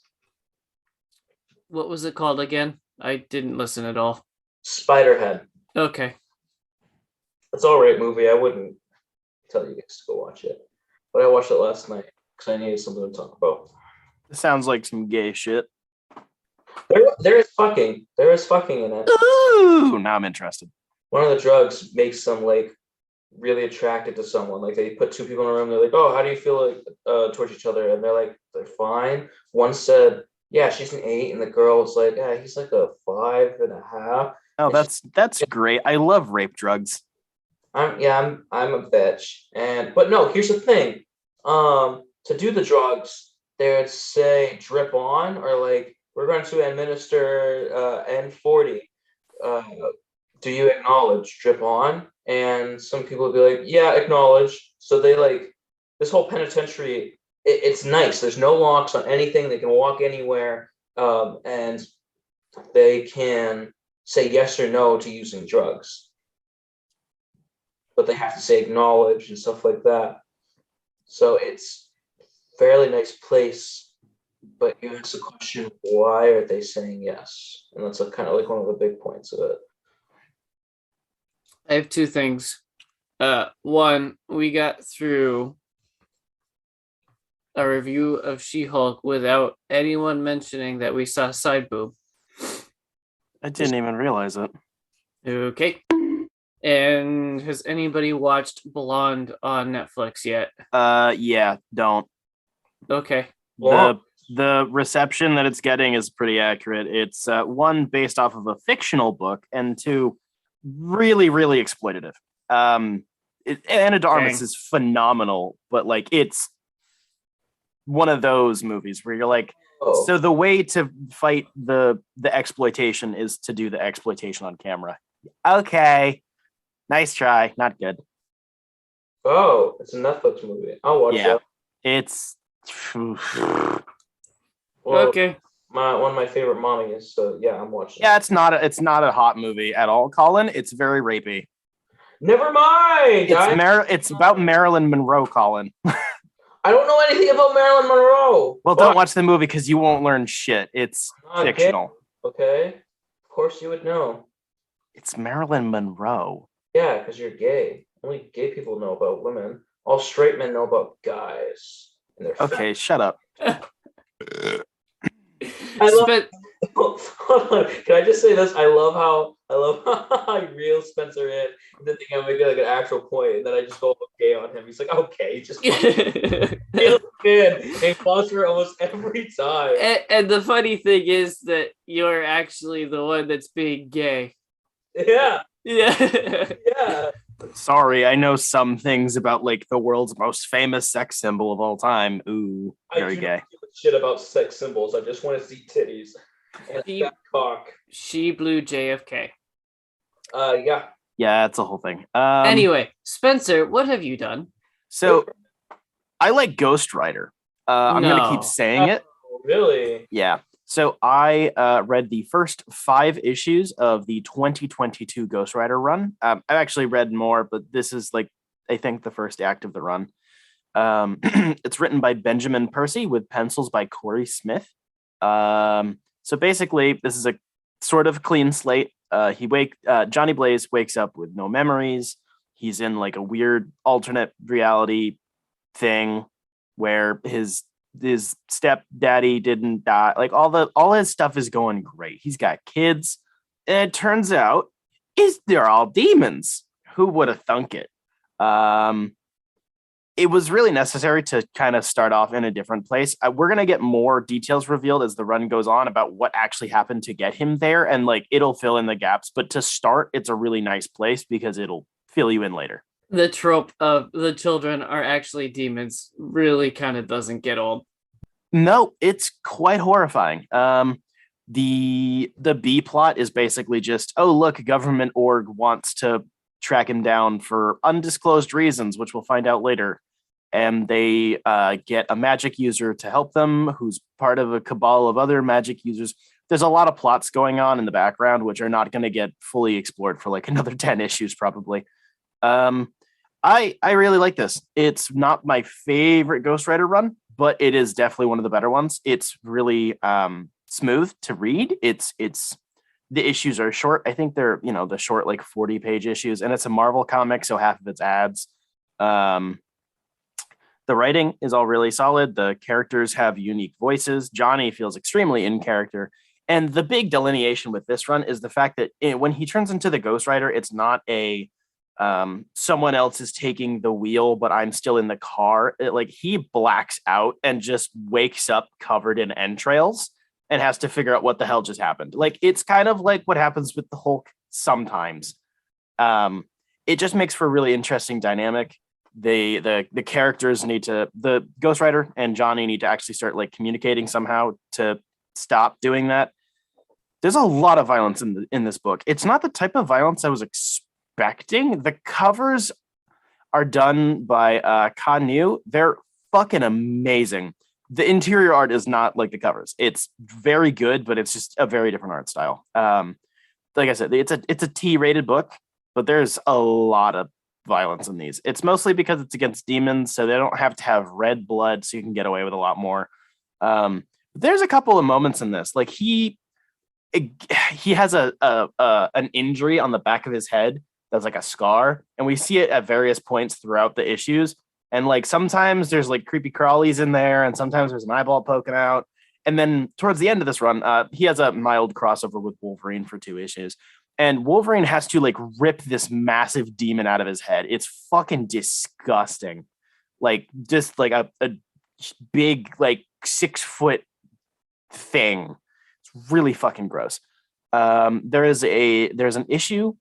What was it called again? I didn't listen at all. Spiderhead. Okay. It's all right movie. I wouldn't tell you guys to go watch it, but I watched it last night because I needed something to talk about. It sounds like some gay shit. There is fucking in it. Ooh, now I'm interested. One of the drugs makes them like really attracted to someone. Like they put 2 people in a room. They're like, "Oh, how do you feel like towards each other?" And they're like, "They're fine." One said, "Yeah, she's an 8," and the girl was like, "Yeah, he's like a 5.5." Oh, that's great. I love rape drugs. I'm a bitch. But no, here's the thing. To do the drugs, they would say drip on, or like, we're going to administer N40. Do you acknowledge drip on? And some people would be like, yeah, acknowledge. So they like this whole penitentiary. It's nice. There's no locks on anything. They can walk anywhere, and they can say yes or no to using drugs. But they have to say acknowledge and stuff like that. So it's a fairly nice place, but you ask the question, why are they saying yes? And that's kind of like one of the big points of it. I have 2 things. One, we got through a review of She-Hulk without anyone mentioning that we saw side boob. I didn't even realize it. Okay. And has anybody watched Blonde on Netflix yet? Yeah, don't. Okay. The reception that it's getting is pretty accurate. It's 1, based off of a fictional book, and 2, really, really exploitative. Anna de Armas is phenomenal, but like it's one of those movies where you're like, so the way to fight the exploitation is to do the exploitation on camera. Okay. Nice try. Not good. Oh, it's a Netflix movie. I'll watch it. It's okay. One of my favorite mommies, so yeah, I'm watching. Yeah, it's not a hot movie at all, Collin. It's very rapey. Never mind. It's about Marilyn Monroe, Collin. I don't know anything about Marilyn Monroe. Well, don't watch the movie because you won't learn shit. It's fictional. Okay. Of course you would know. It's Marilyn Monroe. Yeah, because you're gay. Only gay people know about women. All straight men know about guys. And they're okay, shut up. Hold on. Can I just say this? I love how I reel Spencer in and then think I'm making like an actual point, and then I just go okay on him. He's like, okay, just real good and phosphor almost every time. And the funny thing is that you're actually the one that's being gay. Yeah. Yeah. Yeah. Sorry, I know some things about like the world's most famous sex symbol of all time. Ooh, very gay. I don't give a shit about sex symbols. I just want to see titties and that cock. She blew JFK. Yeah. Yeah, it's a whole thing. Anyway, Spencer, what have you done? So I like Ghost Rider. I'm gonna keep saying it. Really? Yeah. So I read the first 5 issues of the 2022 Ghost Rider run. I've actually read more, but this is like, I think, the first act of the run. It's written by Benjamin Percy with pencils by Corey Smith. So basically, this is a sort of clean slate. Johnny Blaze wakes up with no memories. He's in like a weird alternate reality thing where his stepdaddy didn't die. Like all his stuff is going great. He's got kids, and it turns out they're all demons. Who would have thunk it? it was really necessary to kind of start off in a different place. We're going to get more details revealed as the run goes on about what actually happened to get him there. And like, it'll fill in the gaps, but to start, it's a really nice place because it'll fill you in later. The trope of the children are actually demons really kind of doesn't get old. No, it's quite horrifying. The B plot is basically just, oh, look, government org wants to track him down for undisclosed reasons, which we'll find out later. And they get a magic user to help them, who's part of a cabal of other magic users. There's a lot of plots going on in the background, which are not going to get fully explored for like another 10 issues, probably. I really like this. It's not my favorite Ghost Rider run, but it is definitely one of the better ones. It's really smooth to read. It's the issues are short. I think they're, the short, like 40-page issues, and it's a Marvel comic, so half of it's ads. The writing is all really solid. The characters have unique voices. Johnny feels extremely in character. And the big delineation with this run is the fact that when he turns into the Ghost Rider, it's not a someone else is taking the wheel, but I'm still in the car. He blacks out and just wakes up covered in entrails and has to figure out what the hell just happened. Like, it's kind of like what happens with the Hulk sometimes. It just makes for a really interesting dynamic. The characters the Ghost Rider and Johnny need to actually start like communicating somehow to stop doing that. There's a lot of violence in this book. It's not the type of violence I was expecting. The covers are done by Kanu. They're fucking amazing. The interior art is not like the covers. It's very good, but it's just a very different art style. Like I said, it's a T-rated book, but there's a lot of violence in these. It's mostly because it's against demons, so they don't have to have red blood, so you can get away with a lot more. There's a couple of moments in this, like he has an injury on the back of his head that's like a scar, and we see it at various points throughout the issues. And like sometimes there's like creepy crawlies in there, and sometimes there's an eyeball poking out. And then towards the end of this run, he has a mild crossover with Wolverine for 2 issues. And Wolverine has to like rip this massive demon out of his head. It's fucking disgusting. Like just like a big, like 6-foot thing. It's really fucking gross. There's an issue.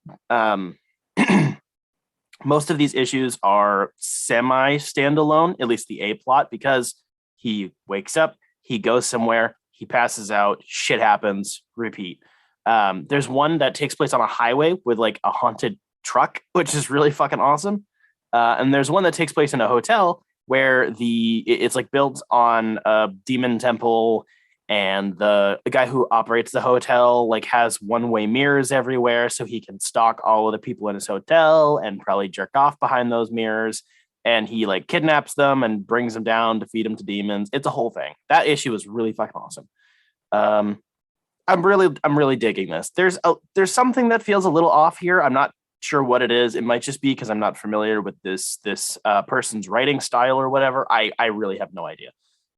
Most of these issues are semi standalone, at least the A plot, because he wakes up, he goes somewhere, he passes out, shit happens, repeat. There's one that takes place on a highway with like a haunted truck, which is really fucking awesome. And there's one that takes place in a hotel where it's like built on a demon temple, and the guy who operates the hotel like has one-way mirrors everywhere, so he can stalk all of the people in his hotel and probably jerk off behind those mirrors. And he like kidnaps them and brings them down to feed them to demons. It's a whole thing. That issue is really fucking awesome. I'm really digging this. There's something that feels a little off here. I'm not sure what it is. It might just be because I'm not familiar with this person's writing style or whatever. I really have no idea.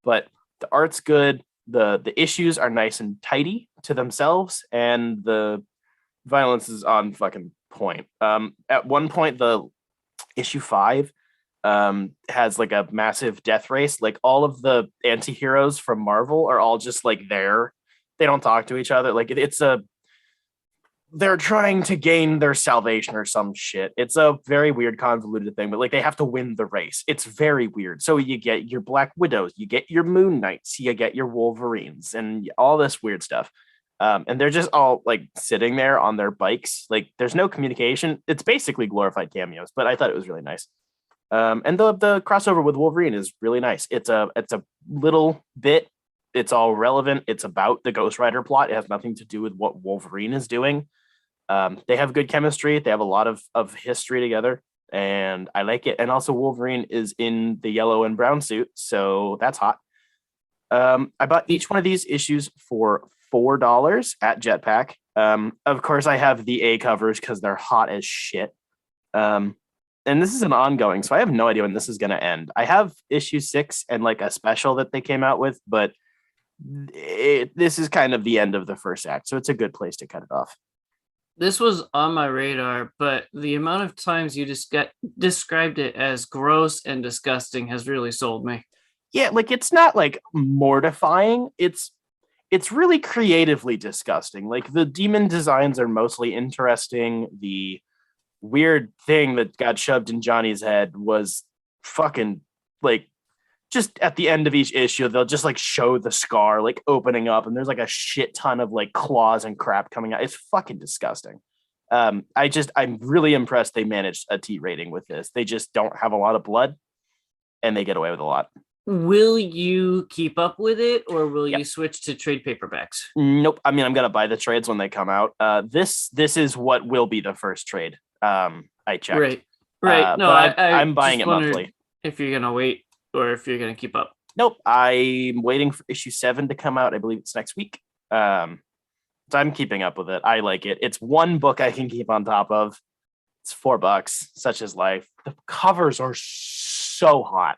But the art's good. The issues are nice and tidy to themselves, and the violence is on fucking point. At one point, the issue 5 has like a massive death race. Like all of the anti-heroes from Marvel are all just like there. They don't talk to each other. Like they're trying to gain their salvation or some shit. It's a very weird, convoluted thing, but like they have to win the race. It's very weird. So you get your Black Widows, you get your Moon Knights, you get your Wolverines, and all this weird stuff. And they're just all like sitting there on their bikes. Like there's no communication. It's basically glorified cameos, but I thought it was really nice. And the crossover with Wolverine is really nice. It's a little bit. It's all relevant. It's about the Ghost Rider plot. It has nothing to do with what Wolverine is doing. They have good chemistry. They have a lot of history together, and I like it. And also Wolverine is in the yellow and brown suit, so that's hot. I bought each one of these issues for $4 at Jetpack. Of course, I have the A covers because they're hot as shit. And this is an ongoing, so I have no idea when this is going to end. I have issue 6 and like a special that they came out with, but this is kind of the end of the first act, so it's a good place to cut it off. This was on my radar, but the amount of times you just described it as gross and disgusting has really sold me. Yeah, like it's not like mortifying. It's really creatively disgusting. Like the demon designs are mostly interesting. The weird thing that got shoved in Johnny's head was fucking like just at the end of each issue, they'll just like show the scar like opening up, and there's like a shit ton of like claws and crap coming out. It's fucking disgusting. I'm really impressed they managed a T rating with this. They just don't have a lot of blood, and they get away with a lot. Will you keep up with it, or will Yep. you switch to trade paperbacks? Nope. I mean, I'm gonna buy the trades when they come out. This is what will be the first trade. I checked. Right. No, but I I'm buying just it wondered monthly. if you're gonna wait or if you're gonna keep up. Nope. I'm waiting for issue 7 to come out. I believe it's next week. So I'm keeping up with it. I like it. It's one book I can keep on top of. It's $4. Such is life. The covers are so hot.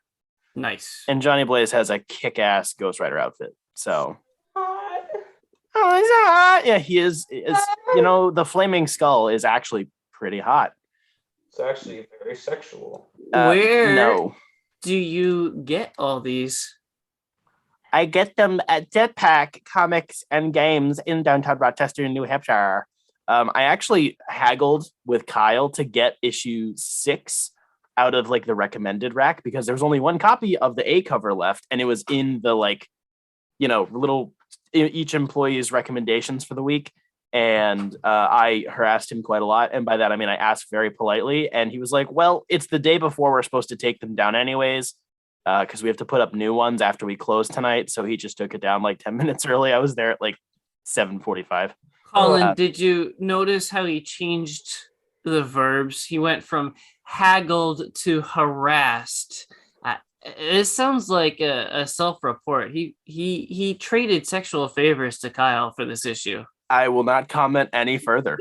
Nice. And Johnny Blaze has a kick-ass Ghost Rider outfit. So, Hot. oh, he's hot. Yeah, he is. The flaming skull is actually pretty hot. It's actually very sexual. Where No, do you get all these? I get them at Jetpack Comics and Games in downtown Rochester, New Hampshire. I actually haggled with Kyle to get issue 6 out of like the recommended rack because there was only one copy of the A cover left, and it was in the little each employee's recommendations for the week. And I harassed him quite a lot, and by that I mean I asked very politely, and he was like, "Well, it's the day before we're supposed to take them down anyways, because we have to put up new ones after we close tonight." So he just took it down like 10 minutes early. I was there at like 7:45. Collin, did you notice how he changed the verbs? He went from haggled to harassed. It sounds like a self-report. He traded sexual favors to Kyle for this issue. I will not comment any further.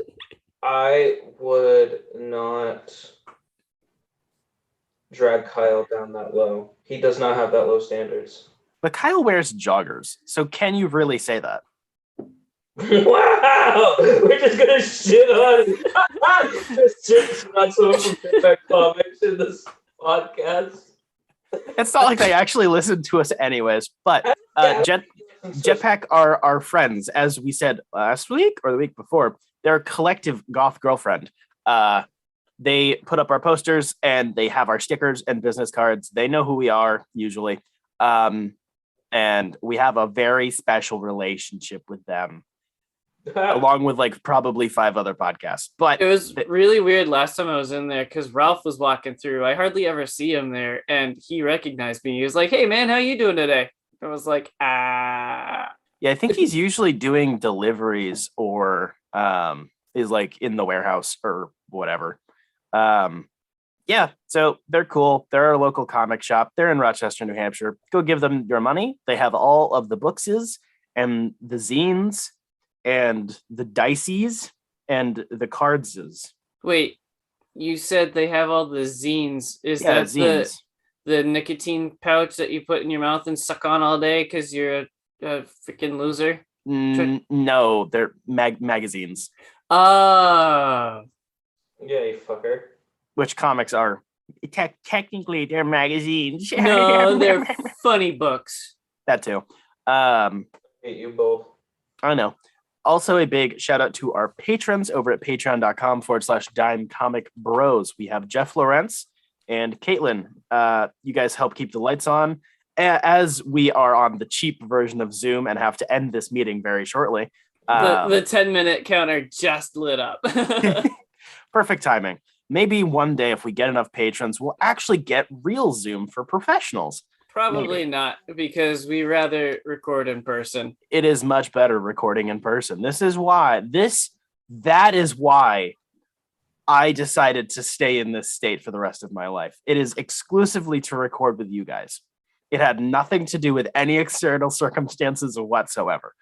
I would not drag Kyle down that low. He does not have that low standards. But Kyle wears joggers, so can you really say that? Wow! We're just gonna shit on someone from Jetpack Comics in this podcast. It's not like they actually listen to us anyways, but Jetpack are our friends, as we said last week or the week before. They're a collective goth girlfriend. They put up our posters and they have our stickers and business cards. They know who we are usually. And we have a very special relationship with them, along with like probably 5 other podcasts. But it was really weird last time I was in there because Ralph was walking through. I hardly ever see him there, and he recognized me. He was like, "Hey man, how you doing today?" I was like, "Ah." Yeah, I think he's usually doing deliveries or is like in the warehouse or whatever. Yeah, so they're cool. They're our local comic shop. They're in Rochester, New Hampshire. Go give them your money. They have all of the bookses and the zines and the dices and the cardses. Wait, you said they have all the zines. Is Yeah, that zines. the nicotine pouch that you put in your mouth and suck on all day because you're a freaking loser? No, they're magazines. Oh. Yeah, you fucker. Which comics are technically they're magazines. No, they're funny books. That too. Hate you both. I know. Also, a big shout out to our patrons over at patreon.com/dimecomicbros. We have Jeff Lawrence and Caitlin. You guys help keep the lights on as we are on the cheap version of Zoom and have to end this meeting very shortly. The 10-minute counter just lit up. Perfect timing. Maybe one day, if we get enough patrons, we'll actually get real Zoom for professionals. Probably Maybe. not, because we rather record in person. It is much better recording in person. That is why I decided to stay in this state for the rest of my life. It is exclusively to record with you guys. It had nothing to do with any external circumstances whatsoever.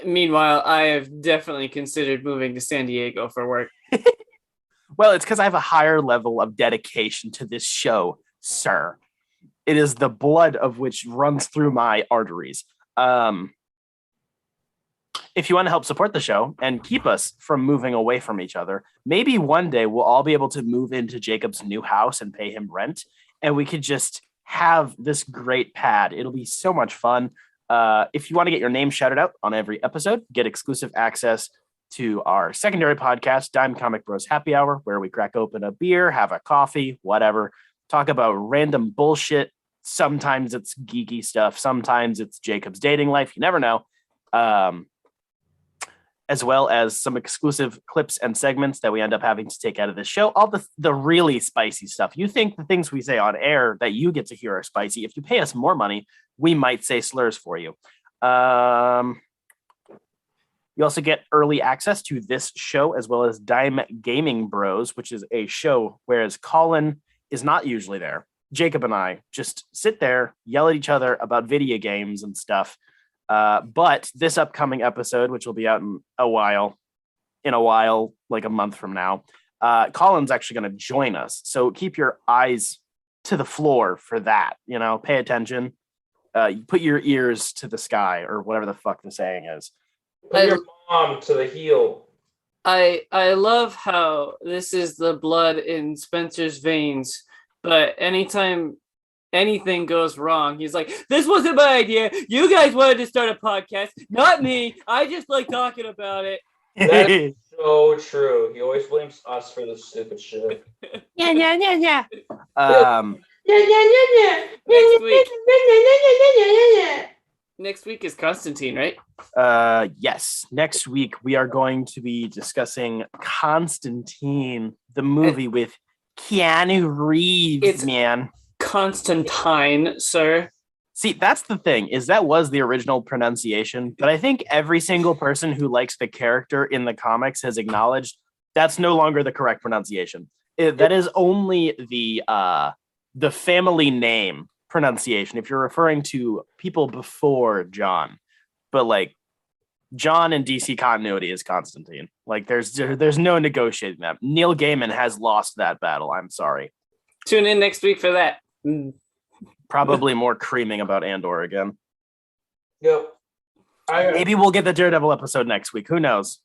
Meanwhile, I have definitely considered moving to San Diego for work. Well, it's because I have a higher level of dedication to this show, sir. It is the blood of which runs through my arteries. if you want to help support the show and keep us from moving away from each other, maybe one day we'll all be able to move into Jacob's new house and pay him rent, and we could just have this great pad. It'll be so much fun. If you want to get your name shouted out on every episode, get exclusive access to our secondary podcast, Dime Comic Bros Happy Hour, where we crack open a beer, have a coffee, whatever, talk about random bullshit. Sometimes it's geeky stuff. Sometimes it's Jacob's dating life. You never know. As well as some exclusive clips and segments that we end up having to take out of this show. All the really spicy stuff. You think the things we say on air that you get to hear are spicy. If you pay us more money, we might say slurs for you. You also get early access to this show, as well as Dime Gaming Bros, which is a show whereas Collin is not usually there. Jacob and I just sit there, yell at each other about video games and stuff. But this upcoming episode, which will be out in a while, like a month from now, Collin's actually going to join us. So keep your eyes to the floor for that. Pay attention. Put your ears to the sky, or whatever the fuck the saying is. Put your mom to the heel. I love how this is the blood in Spencer's veins, but anytime anything goes wrong, he's like, this wasn't my idea. You guys wanted to start a podcast, not me. I just like talking about it. That is so true. He always blames us for this stupid shit. Yeah. Next week is Constantine, right? Yes. Next week we are going to be discussing Constantine, the movie with Keanu Reeves, man. Constantine, sir. See, that's the thing, is that was the original pronunciation, but I think every single person who likes the character in the comics has acknowledged that's no longer the correct pronunciation. That is only the family name pronunciation if you're referring to people before John. But like John in DC continuity is Constantine. Like there's no negotiating that. Neil Gaiman has lost that battle. I'm sorry. Tune in next week for that. Probably more creaming about Andor again. Yep. Maybe we'll get the Daredevil episode next week. Who knows?